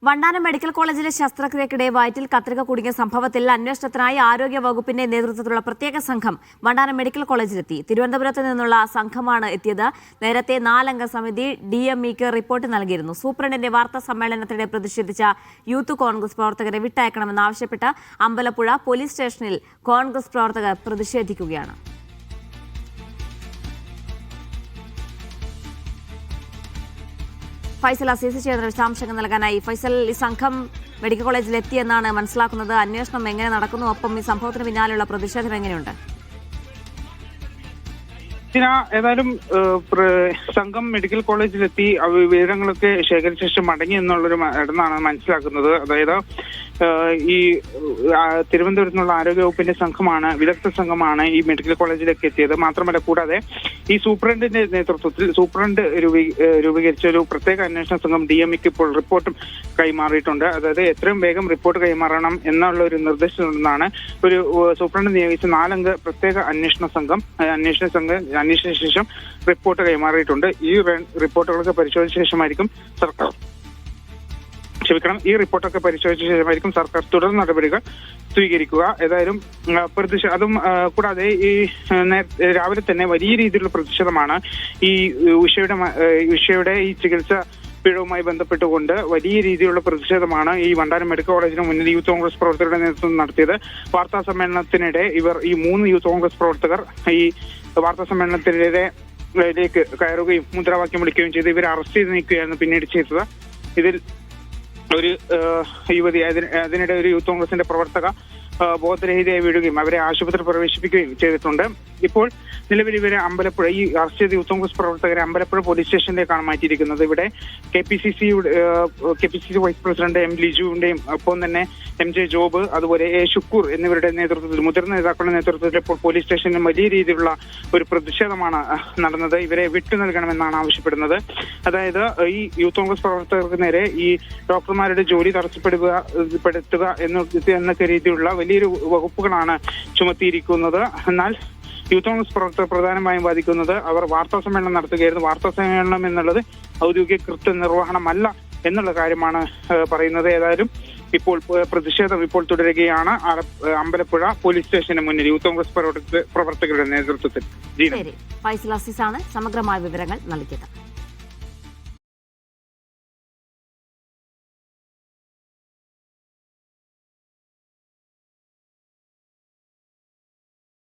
Vandanam medical കോളേജിലെ ശസ്ത്രക്രിയക്കിടെ വയറ്റിൽ കത്രിക കുടുങ്ങിയ സംഭവത്തിൽ അന്വേഷണത്തിനായി ആരോഗ്യ വകുപ്പിന്റെ നേതൃത്വത്തിലുള്ള പ്രത്യേക സംഘം വണ്ടാനം മെഡിക്കൽ കോളേജിലെത്തി. തിരുവനന്തപുരത്ത് നിന്നുള്ള സംഘമാണ് എത്തിയത്. നേരത്തെ 4-അംഗ സമിതി DMEക്ക് റിപ്പോർട്ട് നൽകിയിരുന്നു. സൂപ്രണ്ടിന്റെ വാർത്താ സമ്മേളനത്തിനിടെ പ്രതിഷേധിച്ച യൂത്ത് കോൺഗ്രസ് പ്രവർത്തകരെ വിട്ടയക്കണമെന്നാവശ്യപ്പെട്ട് അമ്പലപ്പുഴ പോലീസ് സ്റ്റേഷനിൽ കോൺഗ്രസ് പ്രവർത്തകർ പ്രതിഷേധിക്കുകയാണ്. ഫൈസൽ അസീസ് ചെയ്യുന്ന വിശദാംശങ്ങൾ നൽകാനായി. ഫൈസൽ, ഈ സംഘം മെഡിക്കൽ കോളേജിൽ എത്തിയെന്നാണ് മനസ്സിലാക്കുന്നത്. അന്വേഷണം എങ്ങനെ നടക്കുന്നു? ഒപ്പം ഈ സംഭവത്തിന് പിന്നാലെയുള്ള പ്രതിഷേധം എങ്ങനെയുണ്ട്? ഏതായാലും സംഘം മെഡിക്കൽ കോളേജിലെത്തി വിവരങ്ങളൊക്കെ ശേഖരിച്ച ശേഷം മടങ്ങി എന്നുള്ളൊരു ഇടന്നാണ് മനസ്സിലാക്കുന്നത്. അതായത് ഈ തിരുവനന്തപുരത്ത് നിന്നുള്ള ആരോഗ്യവകുപ്പിന്റെ സംഘമാണ്, വിദഗ്ധ സംഘമാണ് ഈ മെഡിക്കൽ കോളേജിലേക്ക് എത്തിയത്. മാത്രമല്ല, കൂടാതെ ഈ സൂപ്രണ്ടിന്റെ നേതൃത്വത്തിൽ സൂപ്രണ്ട് രൂപീകരിച്ച ഒരു പ്രത്യേക അന്വേഷണ സംഘം DMEക്ക് ഇപ്പോൾ റിപ്പോർട്ടും കൈമാറിയിട്ടുണ്ട്. അതായത് എത്രയും വേഗം റിപ്പോർട്ട് കൈമാറണം എന്നുള്ള ഒരു നിർദ്ദേശത്തിനാണ് ഒരു സൂപ്രണ്ട് നിയോഗിച്ച 4-അംഗ പ്രത്യേക അന്വേഷണ സംഘം അന്വേഷിച്ച ശേഷം റിപ്പോർട്ട് കൈമാറിയിട്ടുണ്ട്. ഈ റിപ്പോർട്ടുകളൊക്കെ പരിശോധിച്ച ശേഷമായിരിക്കും ഈ റിപ്പോർട്ടൊക്കെ പരിശോധിച്ച ശേഷമായിരിക്കും സർക്കാർ തുടർ നടപടികൾ സ്വീകരിക്കുക. ഏതായാലും അതും കൂടാതെ ഈ രാവിലെ തന്നെ വലിയ രീതിയിലുള്ള പ്രതിഷേധമാണ് ഈ ഉഷയുടെ ഈ ചികിത്സ പിഴവുമായി ബന്ധപ്പെട്ടുകൊണ്ട് വലിയ രീതിയിലുള്ള പ്രതിഷേധമാണ് ഈ വണ്ടാനം മെഡിക്കൽ കോളേജിന് മുന്നിൽ യൂത്ത് കോൺഗ്രസ് പ്രവർത്തകരുടെ നേതൃത്വം നടത്തിയത്. വാർത്താ സമ്മേളനത്തിനിടെ ഈ 3 യൂത്ത് കോൺഗ്രസ് പ്രവർത്തകർ ഈ വാർത്താ സമ്മേളനത്തിനിടയിലേക്ക് കയറുകയും മുദ്രാവാക്യം വിളിക്കുകയും ചെയ്ത് ഇവരെ അറസ്റ്റ് ചെയ്ത് നീക്കുകയായിരുന്നു പിന്നീട് ചെയ്തത്. ഇതിൽ ഒരു യുവതി അതിനിടെ ഒരു യൂത്ത് കോൺഗ്രസിന്റെ പ്രവർത്തക ബോധരഹിതയായി വീഴുകയും അവരെ ആശുപത്രി പ്രവേശിപ്പിക്കുകയും ചെയ്തിട്ടുണ്ട്. ഇപ്പോൾ നിലവിൽ ഇവരെ അമ്പലപ്പുഴ ഈ അറസ്റ്റ് ചെയ്ത യൂത്ത് കോൺഗ്രസ് പ്രവർത്തകരെ അമ്പലപ്പുഴ പോലീസ് സ്റ്റേഷനിലേക്കാണ് മാറ്റിയിരിക്കുന്നത്. ഇവിടെ KPCC വൈസ് പ്രസിഡന്റ് M. ലിജുവിന്റെയും ഒപ്പം തന്നെ MJ ജോബ്, അതുപോലെ A. ഷുക്കൂർ എന്നിവരുടെ നേതൃത്വത്തിൽ, മുതിർന്ന നേതാക്കളുടെ നേതൃത്വത്തിൽ ഇപ്പോൾ പോലീസ് സ്റ്റേഷനിൽ വലിയ രീതിയിലുള്ള ഒരു പ്രതിഷേധമാണ് നടന്നത്. ഇവരെ വിട്ടു നൽകണമെന്നാണ് ആവശ്യപ്പെടുന്നത്. അതായത് ഈ യൂത്ത് കോൺഗ്രസ് പ്രവർത്തകർക്ക് നേരെ ഈ ഡോക്ടർമാരുടെ ജോലി തടസ്സപ്പെടുത്തുക എന്നൊക്കെ രീതിയിലുള്ള വലിയൊരു വകുപ്പുകളാണ് ചുമത്തിയിരിക്കുന്നത്. എന്നാൽ യൂത്ത് കോൺഗ്രസ് പ്രവർത്തകർ പ്രധാനമായും വാദിക്കുന്നത് അവർ വാർത്താ സമ്മേളനം നടത്തുകയായിരുന്നു. വാർത്താ സമ്മേളനം എന്നുള്ളത് ഔദ്യോഗിക കൃത്യനിർവഹണമല്ല എന്നുള്ള കാര്യമാണ് പറയുന്നത്. ഏതായാലും ഇപ്പോൾ പ്രതിഷേധം ഇപ്പോൾ തുടരുകയാണ് അമ്പലപ്പുഴ പോലീസ് സ്റ്റേഷന് മുന്നിൽ യൂത്ത് കോൺഗ്രസ് പ്രവർത്തകരുടെ നേതൃത്വത്തിൽ. ഫൈസൽ അസീസാണ് സമഗ്രമായ വിവരങ്ങൾ നൽകിയത്.